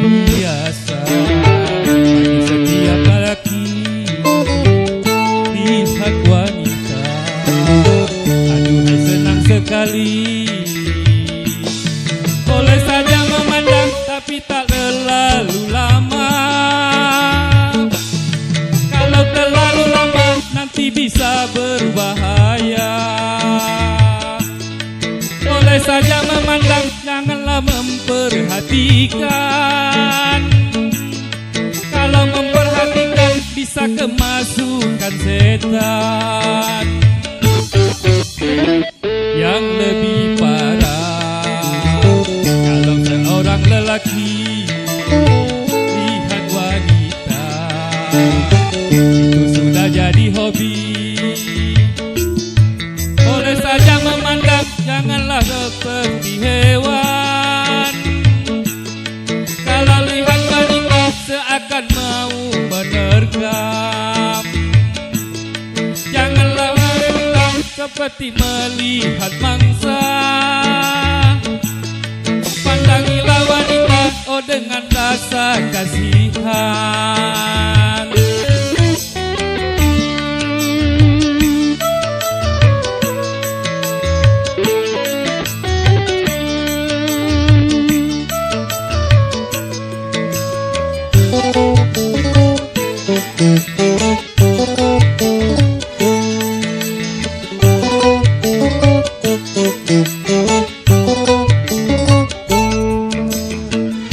biasa bagi setiap lelaki lihat wanita. Aduhai senang sekali, boleh saja memandang tapi tak terlalu lama. Kalau terlalu lama nanti bisa berbahaya. Boleh saja memandang, janganlah memperhatikan. Kalau memperhatikan bisa kemasukan setan. Yang lebih parah, kalau seorang lelaki lihat wanita, itu sudah jadi hobi. Boleh saja memandang, janganlah seperti hewan. Kalau lihat wanita seakan mau menerkam. Janganlah memandang seperti melihat mangsa. Pandangilah wanita, oh dengan rasa kasihan.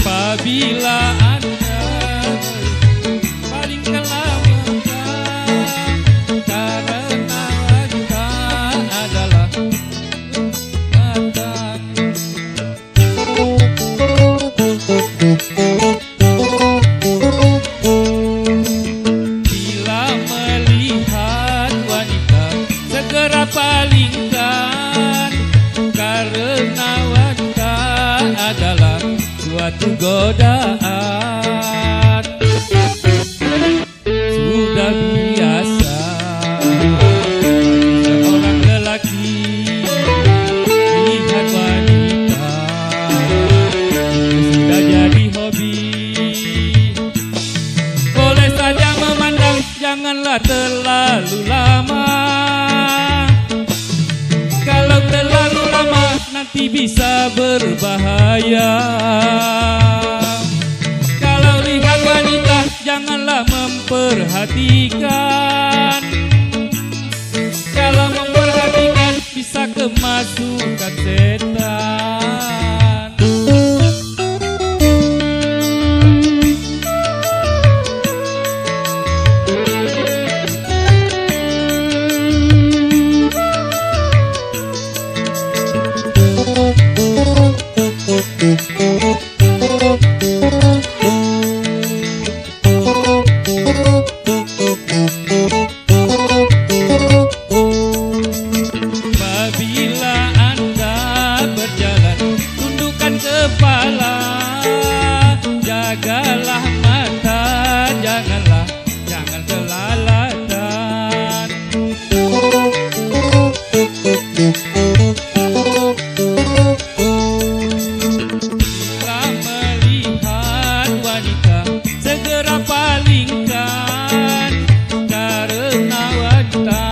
Apabila Anda paling lama, karena wanita adalah mantan. Bila melihat wanita, segera palingkan, karena wanita adalah suatu godaan. Sudah biasa seorang lelaki lihat wanita, sudah jadi hobi. Boleh saja memandang, janganlah terlalu lama. Kalau terlalu lama nanti bisa berbahaya. Kalau lihat wanita janganlah memperhatikan. Kalau memperhatikan bisa kemasukan setan. Apabila Anda berjalan, tundukkan kepala, jagalah mata, jangan kelalaian. Bila melihat wanita, segera palingkan, karena wanita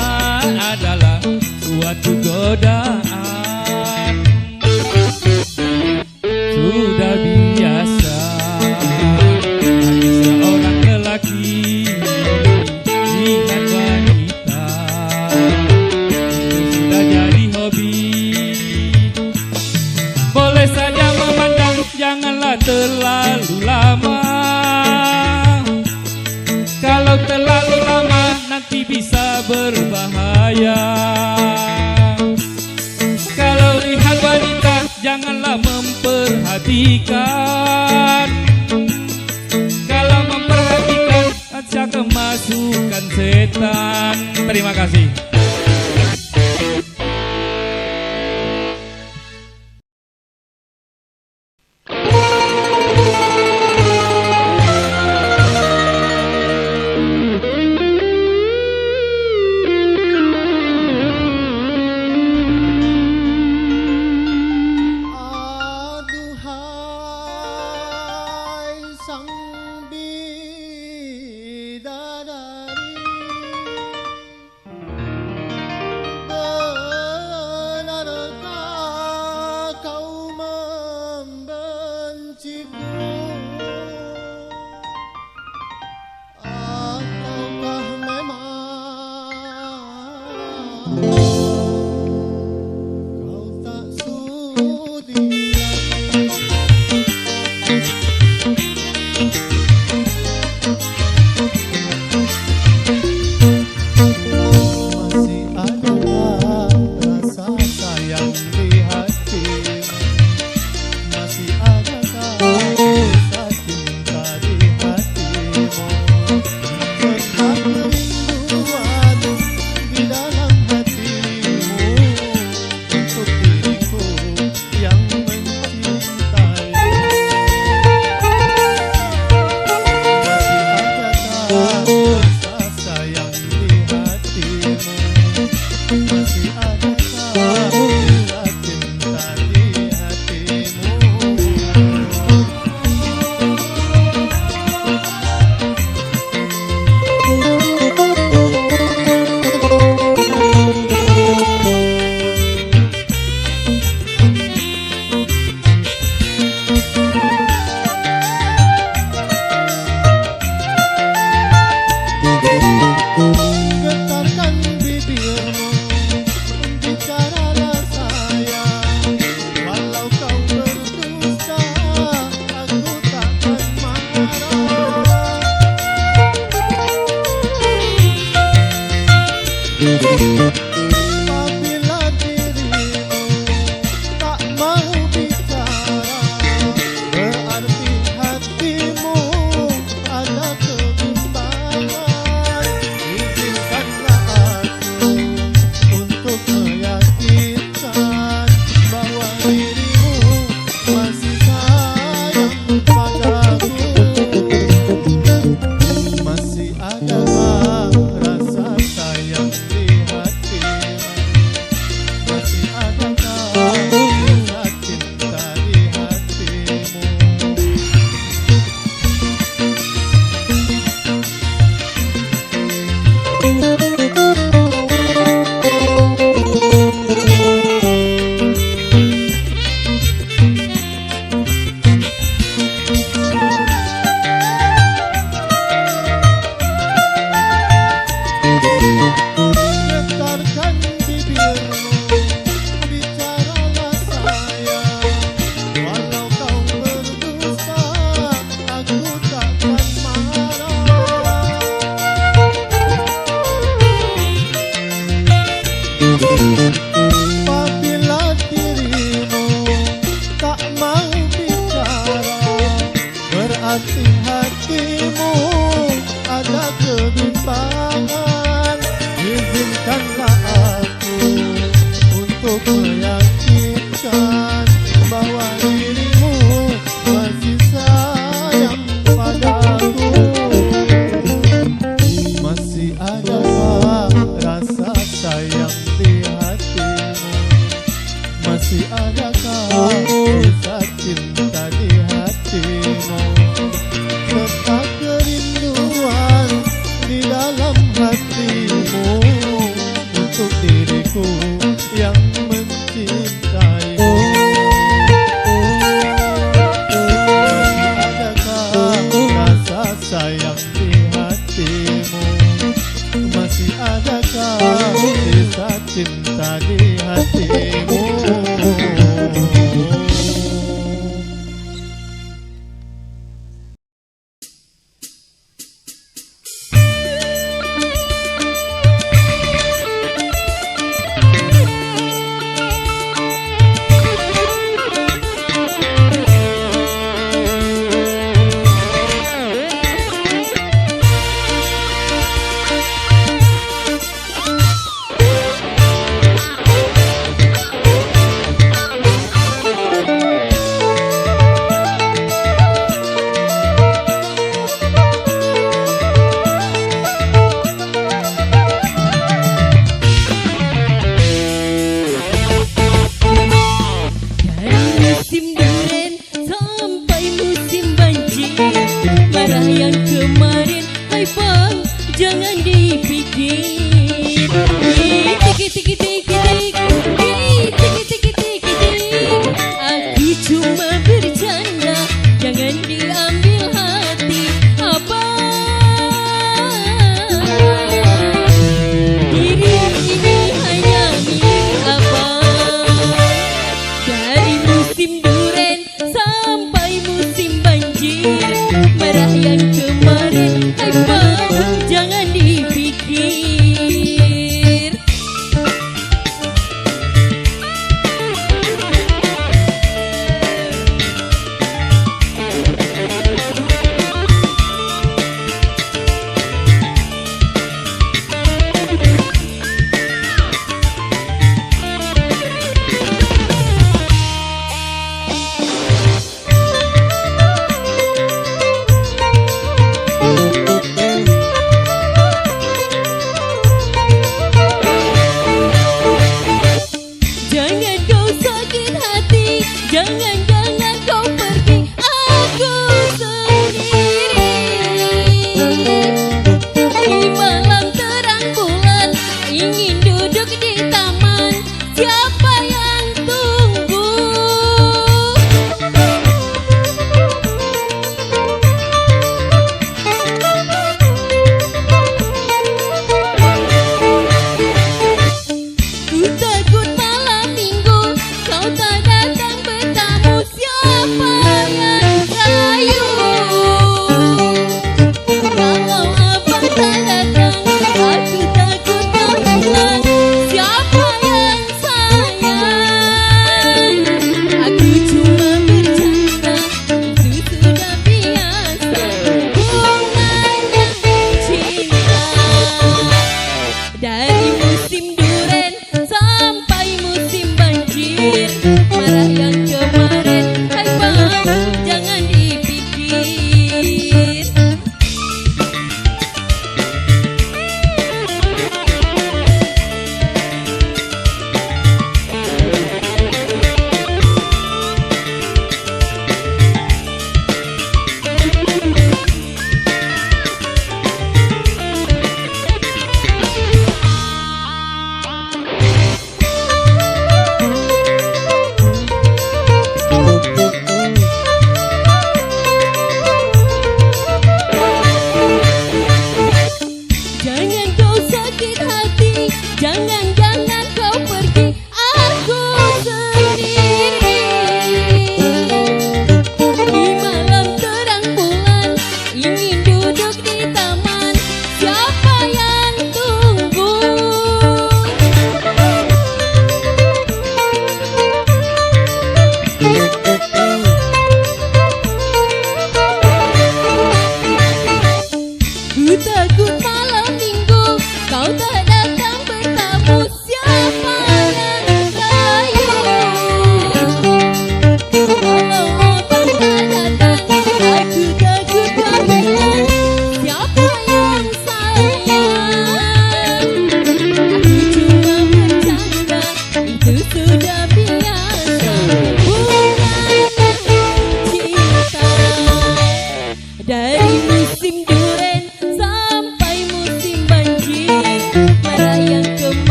adalah suatu godaan. Sudah biasa bagi seorang lelaki lihat wanita, itu sudah jadi hobi. Boleh saja memandang, janganlah terlalu lama. Kalau terlalu lama nanti bisa berbahaya. Kalau lihat wanita janganlah memperhatikan. Kalau memperhatikan aja kemasukan setan. Terima kasih. hati-hatimu ada kebimbangan, izinkanlah aku untuk meyakinkan bahwa dirimu masih sayang padaku. Masih adakah rasa sayang di hatimu? Masih adakah kisah cinta di hatimu? Serta kerinduan di dalam hatimu untuk diriku yang mencintaimu. Masih adakah rasa sayang di hatimu? Masih adakah kisah cinta di hatimu?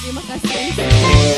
Terima kasih.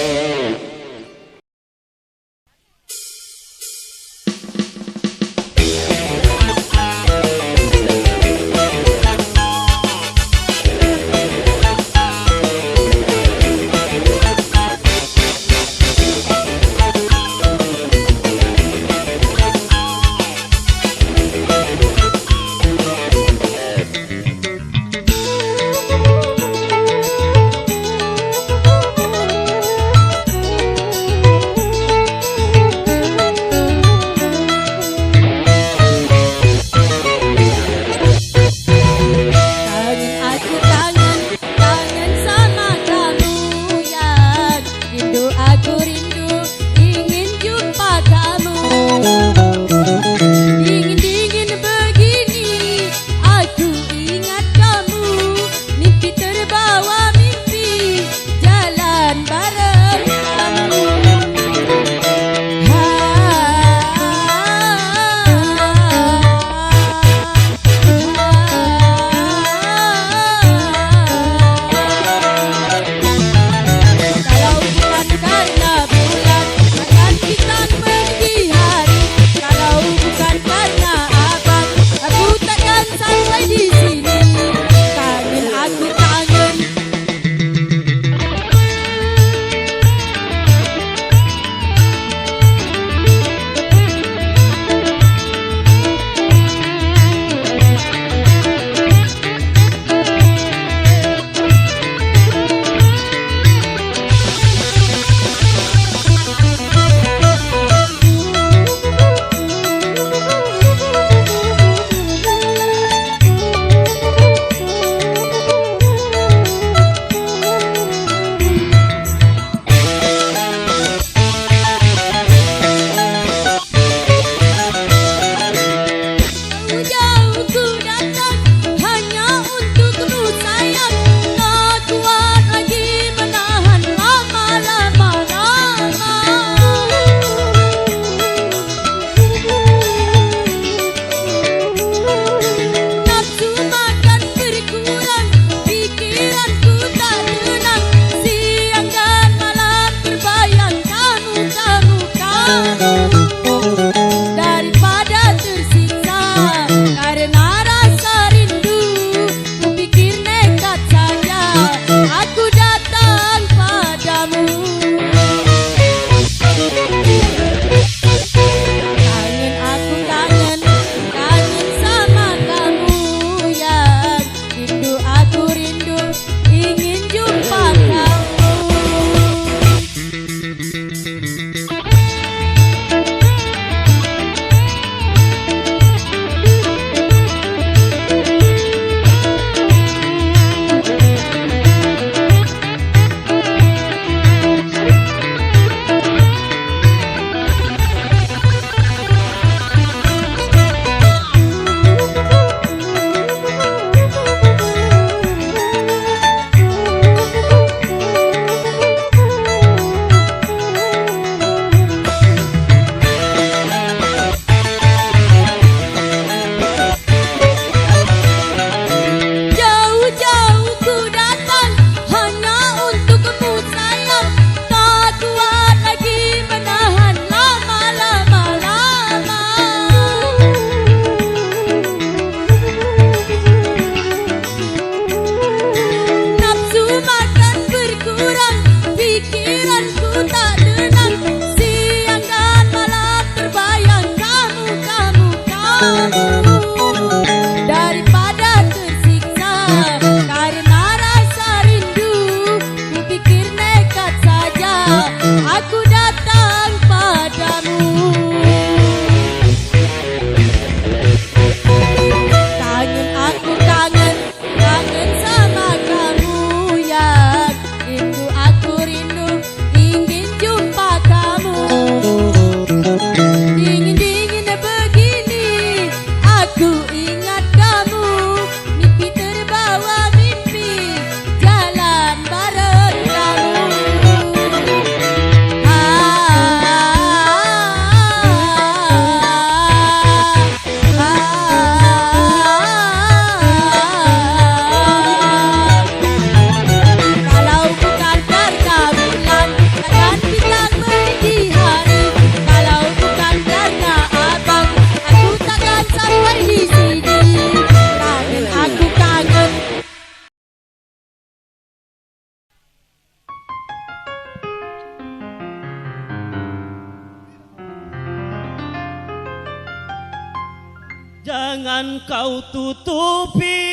Jangan kau tutupi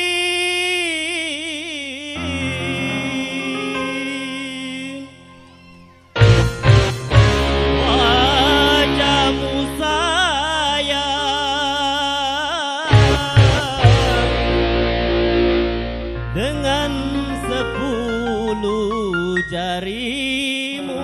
wajahmu sayang dengan 10 jarimu.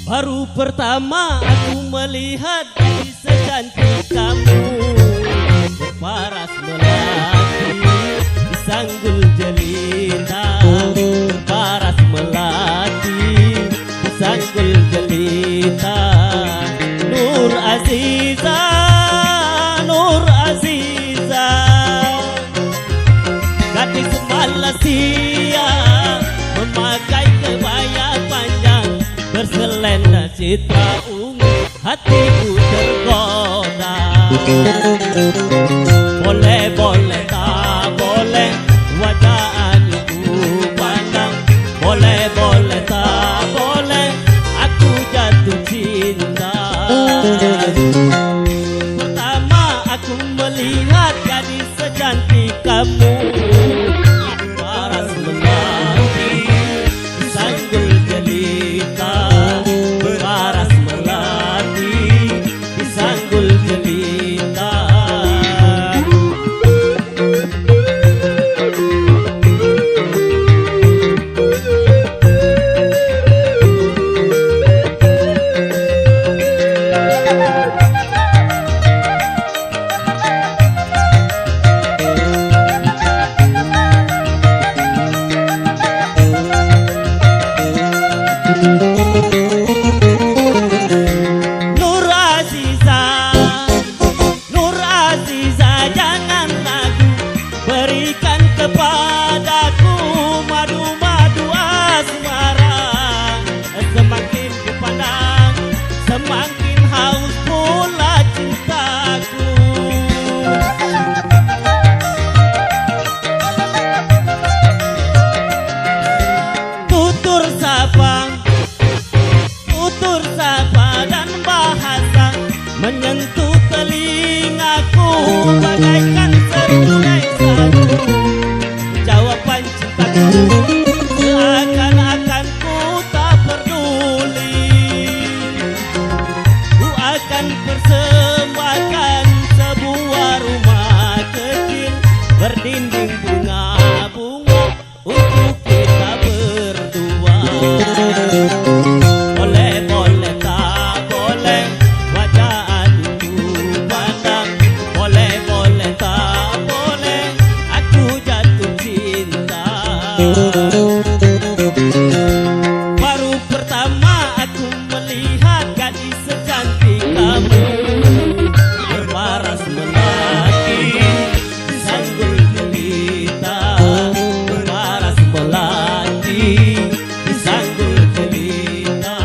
Baru pertama aku melihat gadis secantik kamu berparas melati di sanggul jelita, berparas melati di sanggul jelita. Nur Aziza, Nur Aziza, gadis Malaysia memakai kebaya panjang berselendang citra ungu, hatiku tergoda. Boleh, boleh, tak boleh wajah adikku pandang. Boleh, boleh, tak boleh aku jatuh cinta. Pertama aku melihat gadis secantik kamu berparas melati di sanggul jelita, berparas melati di sanggul jelita. Nur Aziza, Nur Aziza, jangan ragu, berikan kepadaku madu-madu asmara. Semakin kupandang, semakin haus pula cintaku. Tutur sapa, tutur sapa dan bahasa menyentuh telingaku bagaikan serunai satu. Jawaban cintaku seakan-akan ku tak peduli. Ku akan persembahkan sebuah rumah kecil berdinding bunga-bunga untuk kita berdua. Boleh, boleh, tak boleh wajah adikku pandang. Boleh, boleh, tak boleh aku jatuh cinta. Baru pertama aku melihat gadis secantik kamu berparas melati di sanggul jelita, berparas melati di sanggul jelita.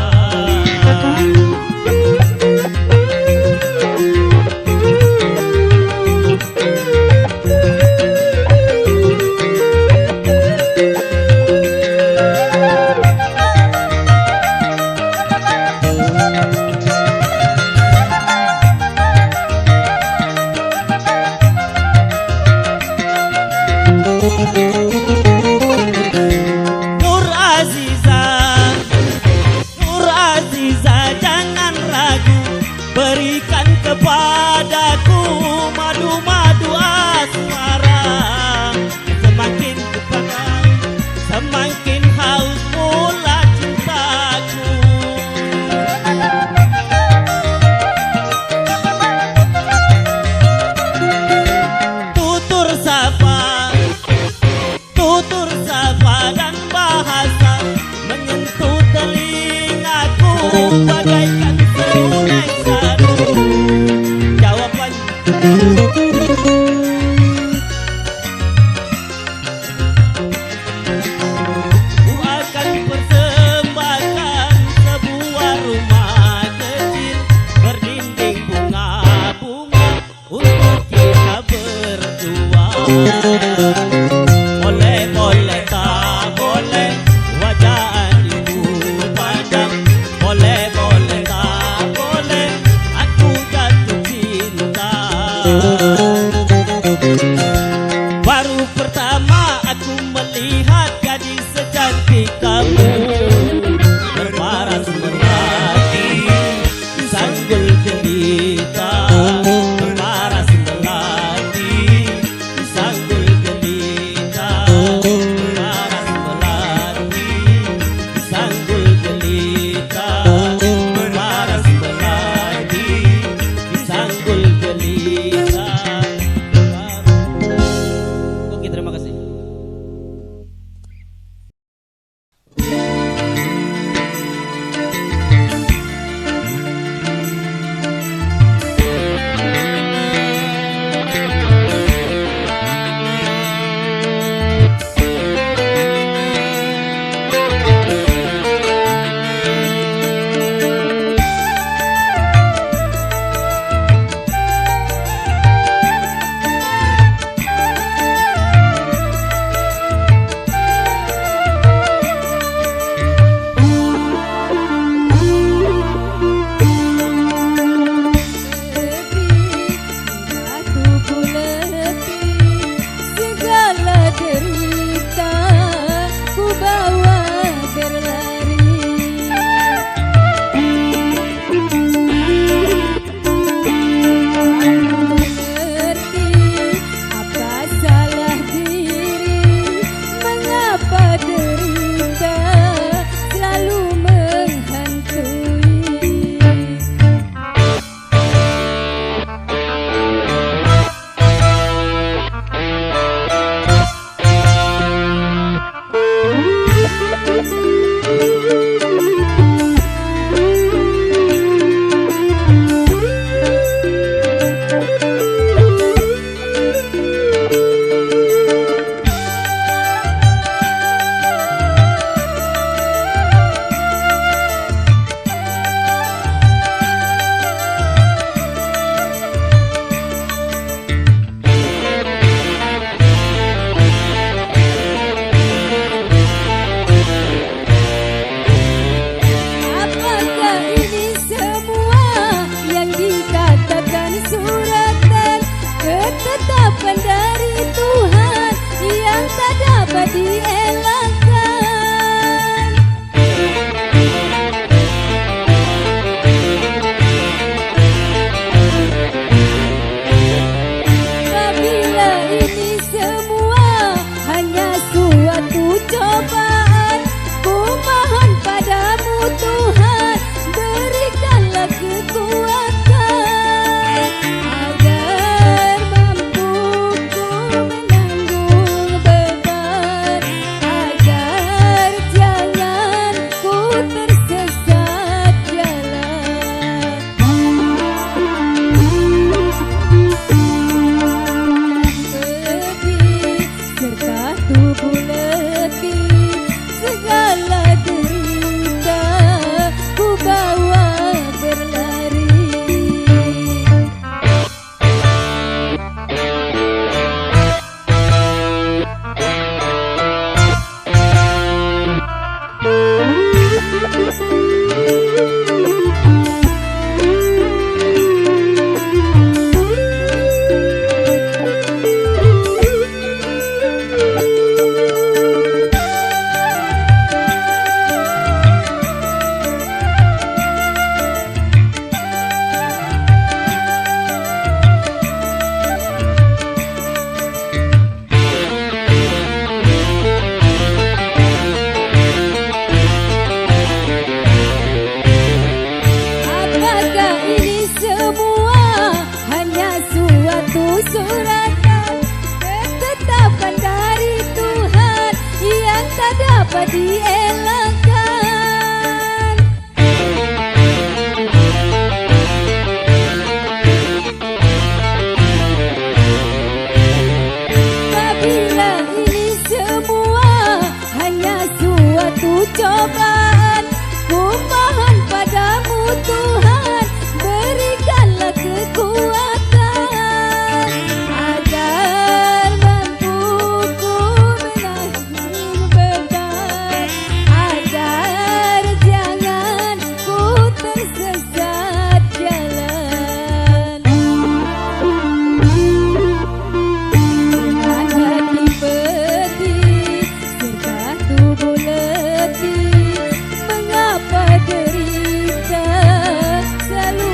Nur Aziza, Nur Aziza, jangan ragu, berikan kepadaku madu-madu asmara. Semakin kupandang, semakin haus pula cintaku. Tutur sapa, tutur sapa dan bahasa menyentuh telingaku bagaikan serunai sadu. Jawaban ku akan persembahkan sebuah rumah kecil berdinding bunga dielakkan. Apabila ini semua hanya suatu cobaan, ku mohon padamu Tuhan, berikanlah kekuatan agar mampu ku menanggung beban, agar jangan ku tersesat jalan. Pedih serta tubuh letih, segala derita ku bawa berlari. Apakah ini semua hanya suatu suratan, ketetapan dari Tuhan yang tak dapat dielakkan? Apabila ini semua hanya suatu cobaan, ku mohon padamu Tuhan, berikanlah kekuatan agar mampu ku menanggung beban, agar jangan ku tersesat jalan. Dengan hati pedih serta tubuh letih, mengapa derita selalu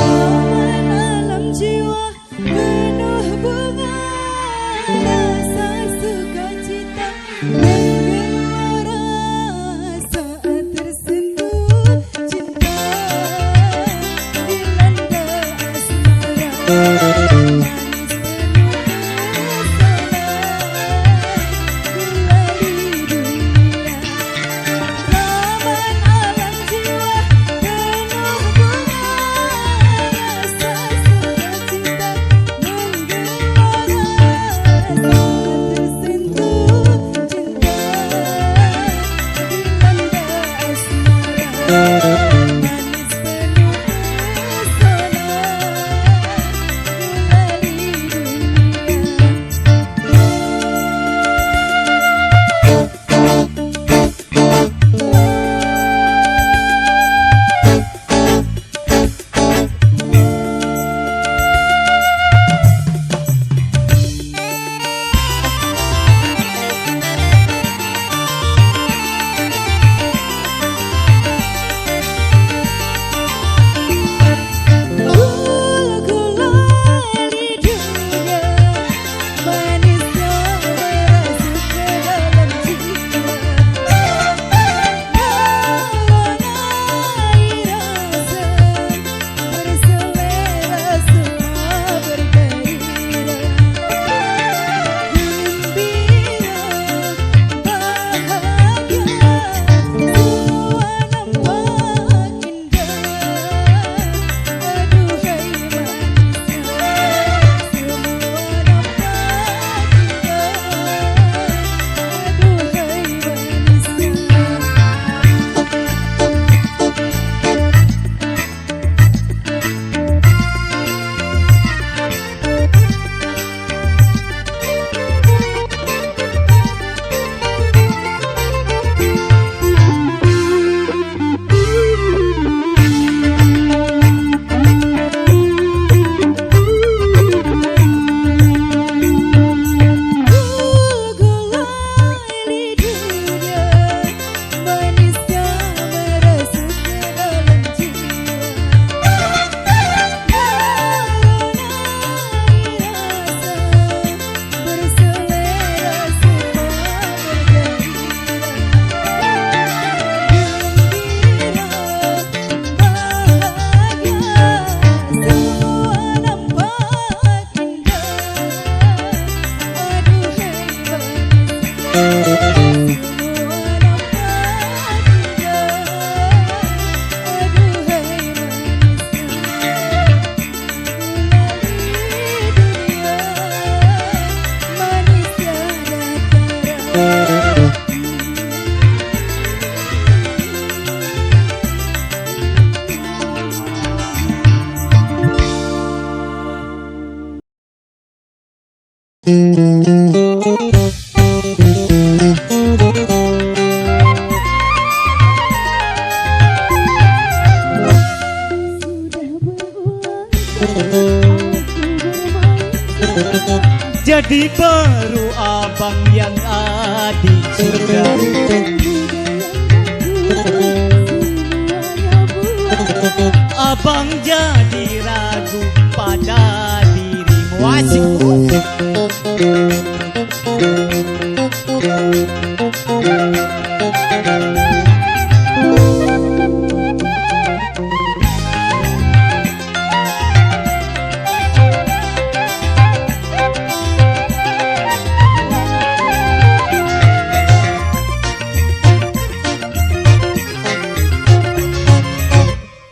alam jiwa penuh bunga, rasa sukacita menggelora saat tersentuh cinta, dilanda asmara, manis penuh pesona, geladi dunia. Taman alam jiwa penuh bunga, rasa sukacita menggelora saat tersentuh cinta, Jadi baru abang yang adik surga. Abang jadi ragu pada dirimu. Asik.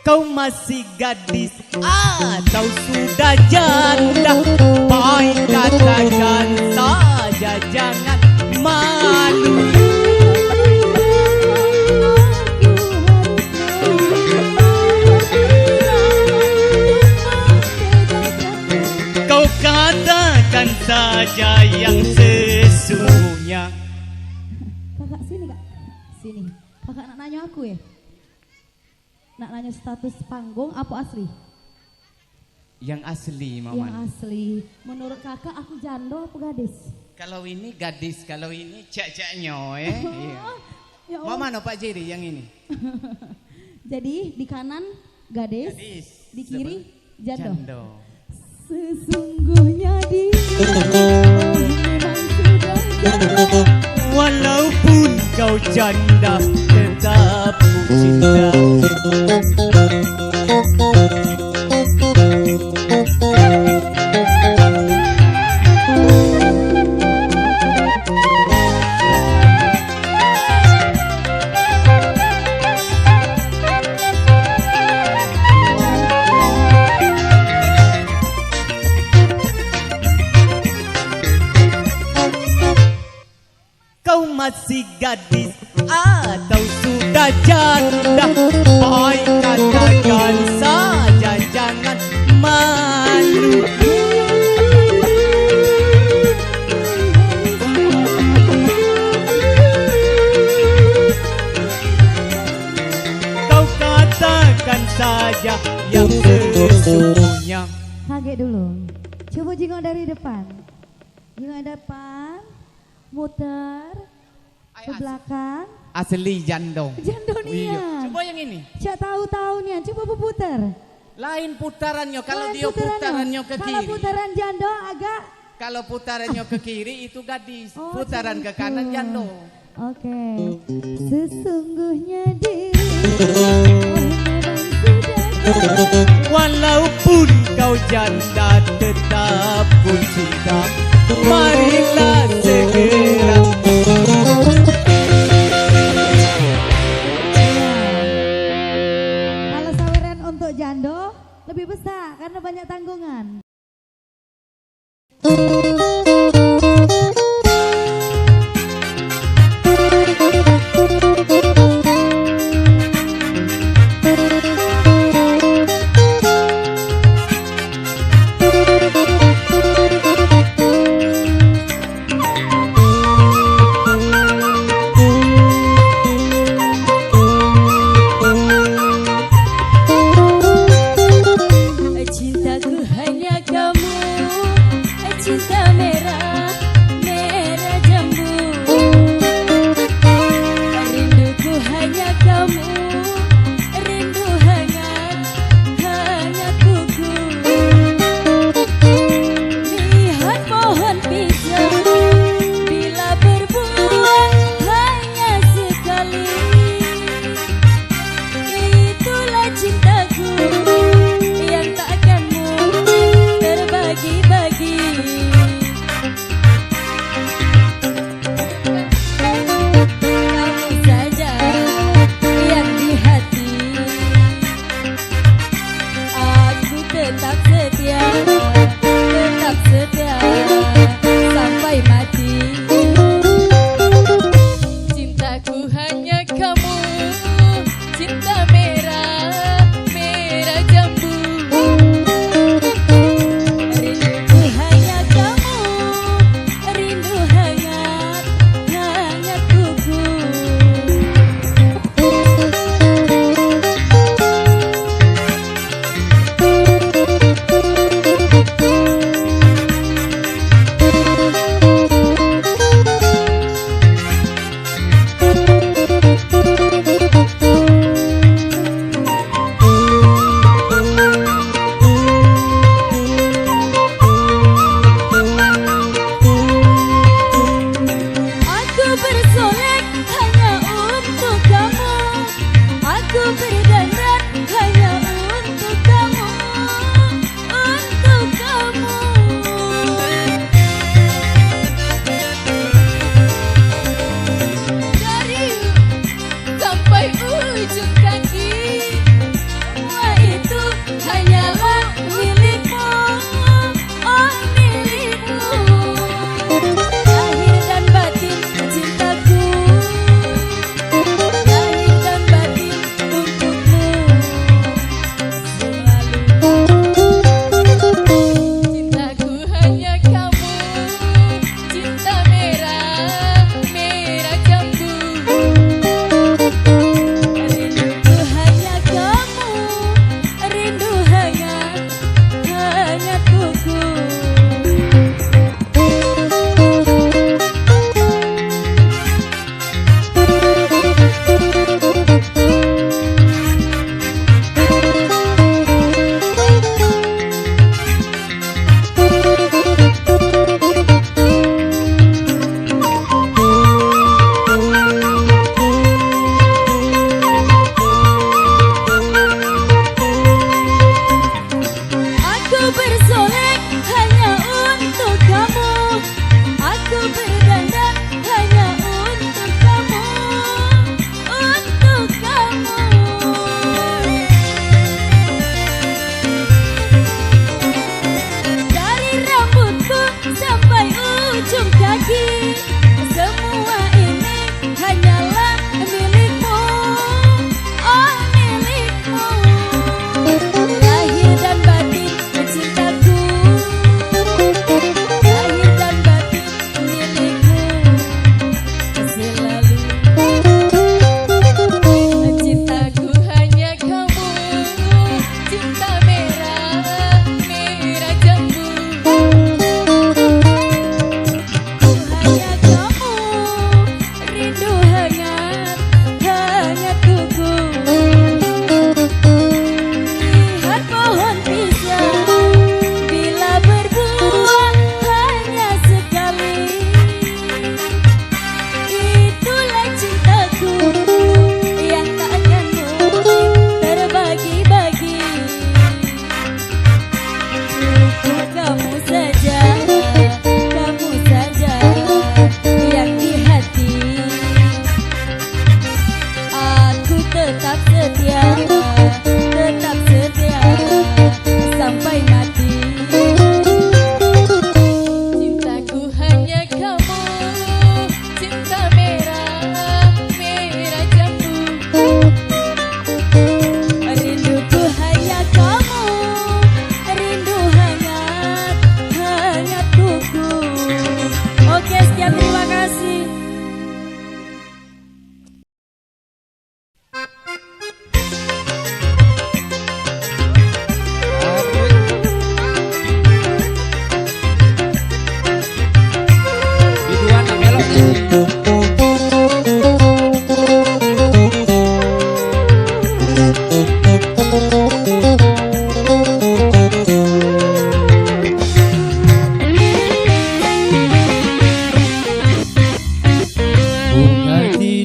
Kau masih gadis atau sudah janda? Baik katakan saja, jangan malu. Kau katakan saja yang sesungguhnya. Kakak sini kak, sini. Kakak nak nanya aku ya? Nak nanya status panggung apa asli? Yang asli, Yang Maman. asli. Menurut kakak aku janda apa gadis? Kalau ini gadis, kalau ini cak-caknya Iya. Ya Mau Allah. mana Pak Jiri yang ini? Jadi di kanan gadis, Gadis. di kiri janda. Jando. Sesungguhnya dia memang sudah janda. Walaupun kau janda, tetap ku cinta. Kau masih gadis atau sudah janda? Baik katakan saja, jangan malu. Kau katakan saja yang sesungguhnya. Kaget dulu. Coba jengok dari depan. Jengok depan. Muter ke belakang. Asli jandong. Jandon iya. Coba yang ini. Cak tahu-tahu nih. Coba putar. Lain putarannya kalau Lain dia putarannya ke Kalau kiri. putaran jando agak. Kalau putarannya ke kiri itu gadis, Oh, putaran ke gitu. kanan jando. Oke. Sesungguhnya diri memang sudah janda. Walaupun kau janda, tetap ku cinta. Marilah segera. Kalau saweran untuk jando lebih besar karena banyak tanggungan.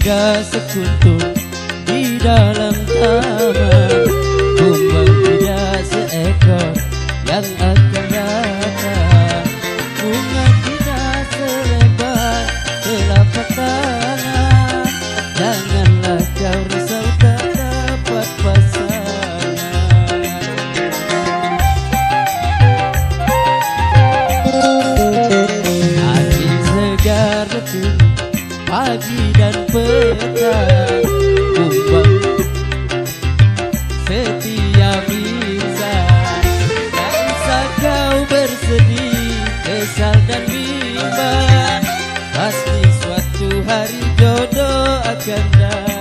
ada sekuntum di dalam taman, kumbang tidak seekor yang akan datang, bunga tidak selebar telapak tangan. Janganlah kau risau tak dapat pasangan. Angin segar betul pagi dan petang, kumbang setiap insan. Tak usah kau bersedih, kesal dan bimbang, pasti suatu hari jodoh akan datang.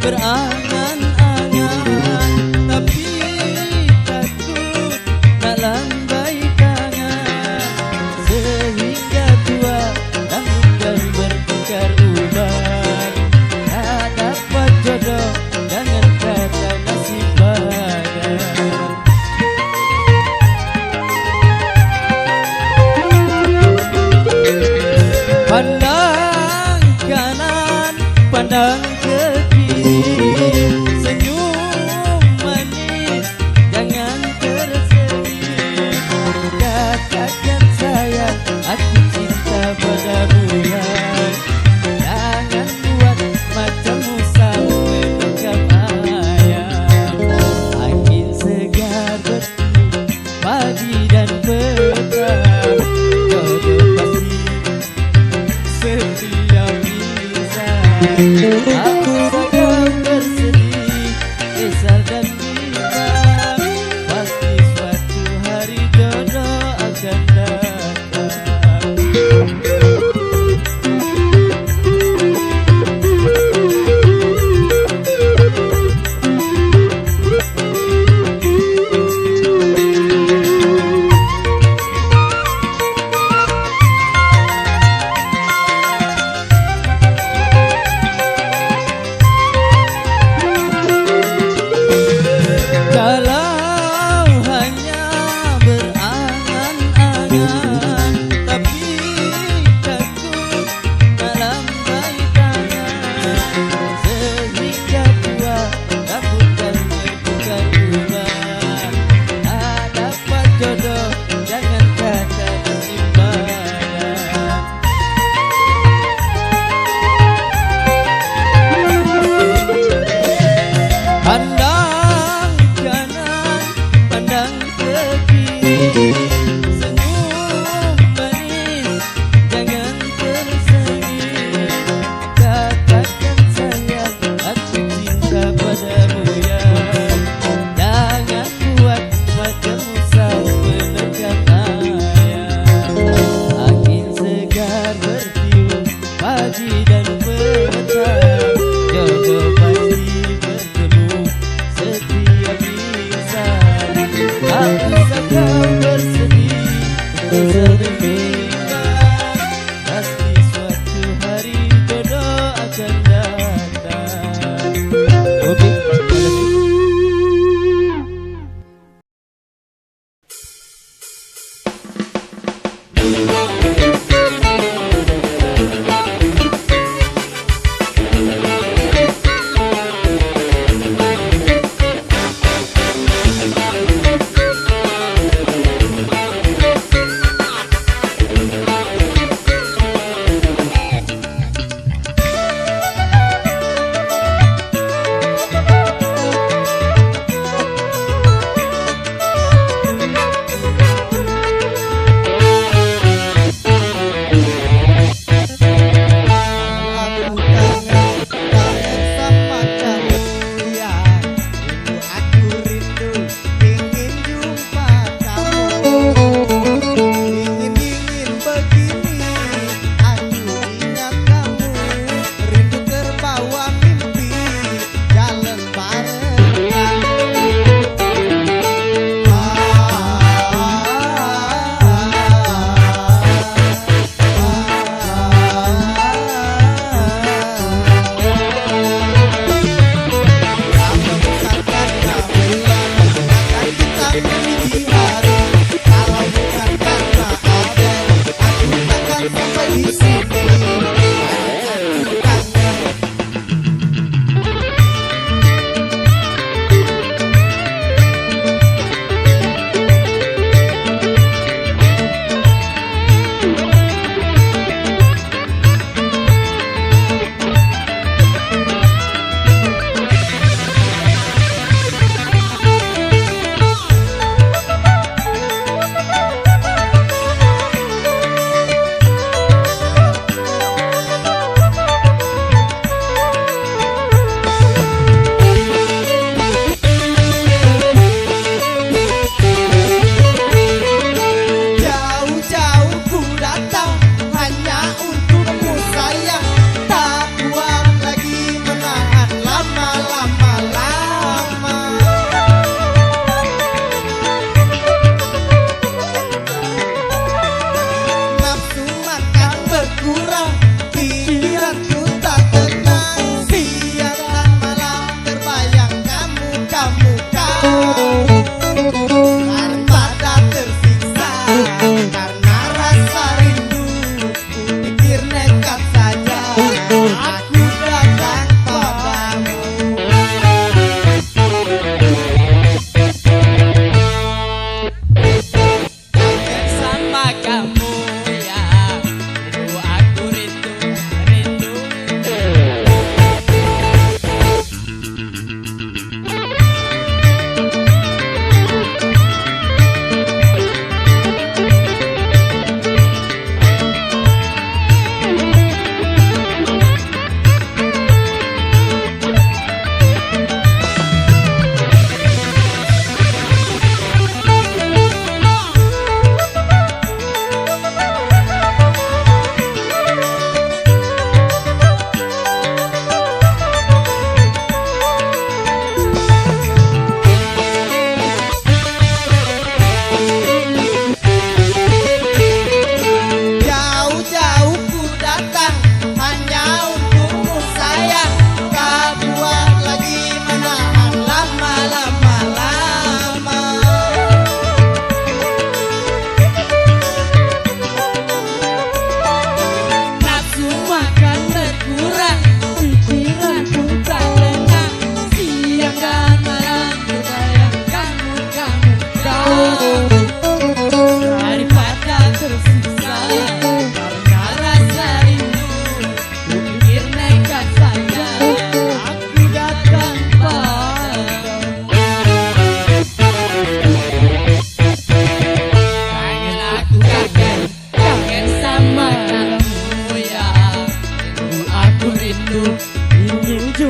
Berangan-angan tapi takut tak lambai tangan, sehingga tua namun dan bertukar uban. Tak dapat jodoh dengan kata nasib badan. Pandang kanan, pandang ke kiri, senyum manis, jangan tersenyum. Katakan sayang, aku cinta padamu ya. Jangan buat macammu sampai bekam ayam. Angin segar bertiup pagi dan petang, jodoh pasti setiap insan. Aku sedang bersedih, kesal dan bimbang, pasti suatu hari jodoh akan datang.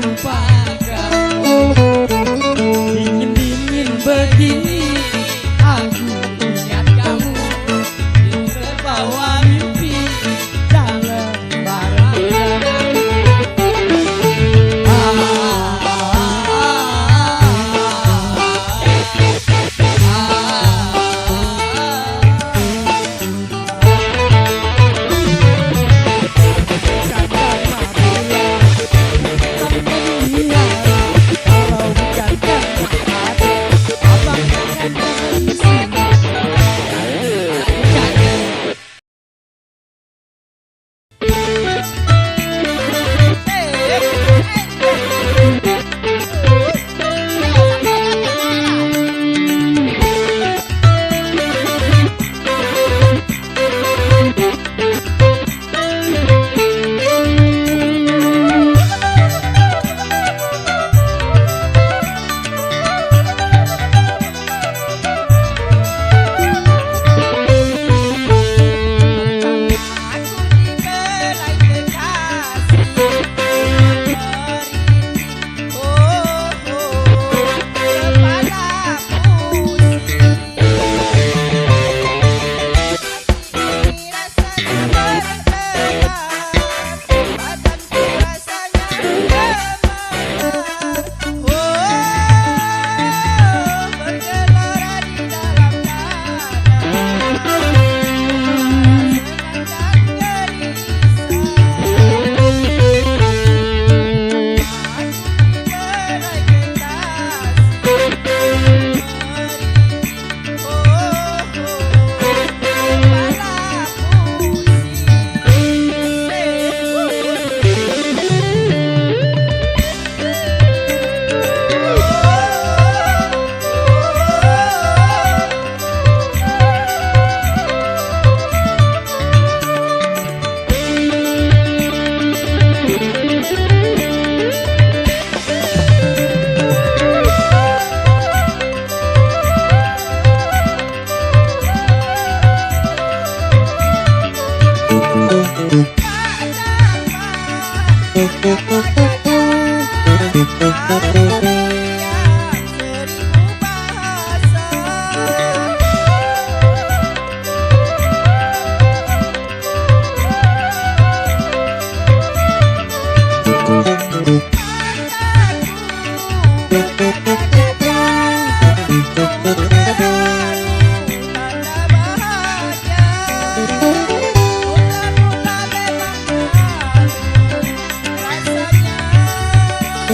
lupakanmu. Dingin-dingin begini aku ingat kamu di terbawa mimpi dalam barangan.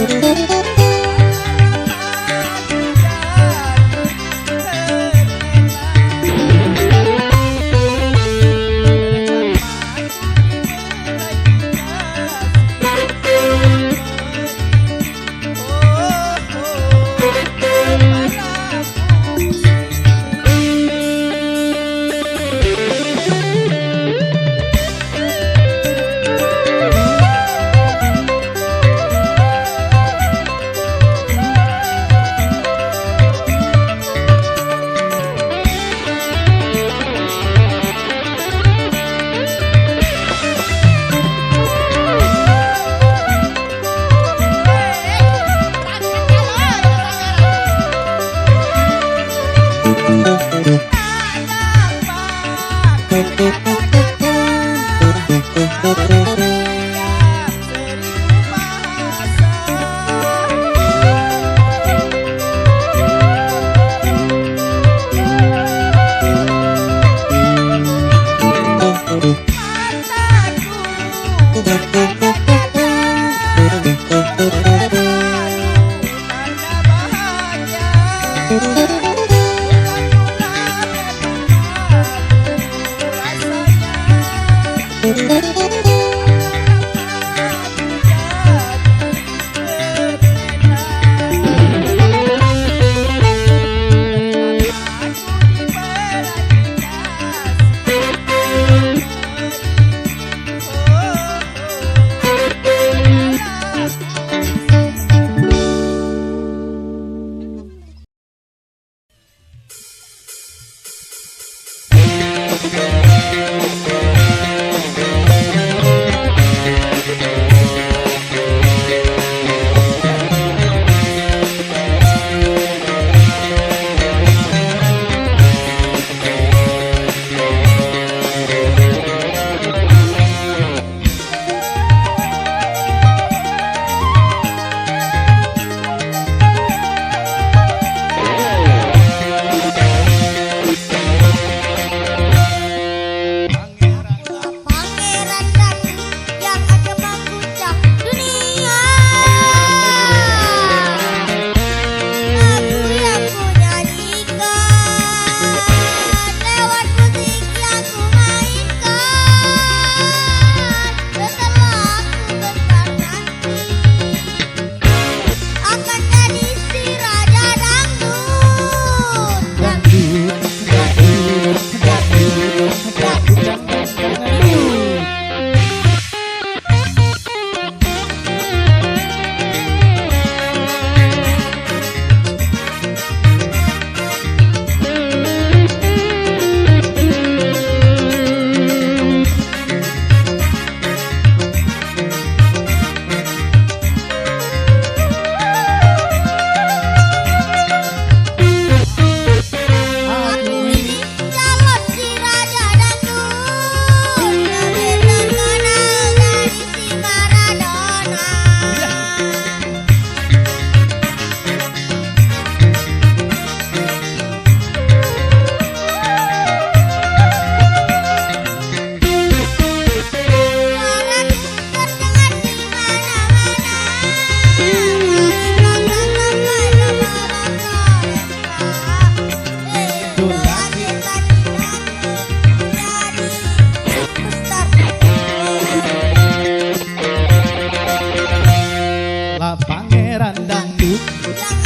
Rasanya Yang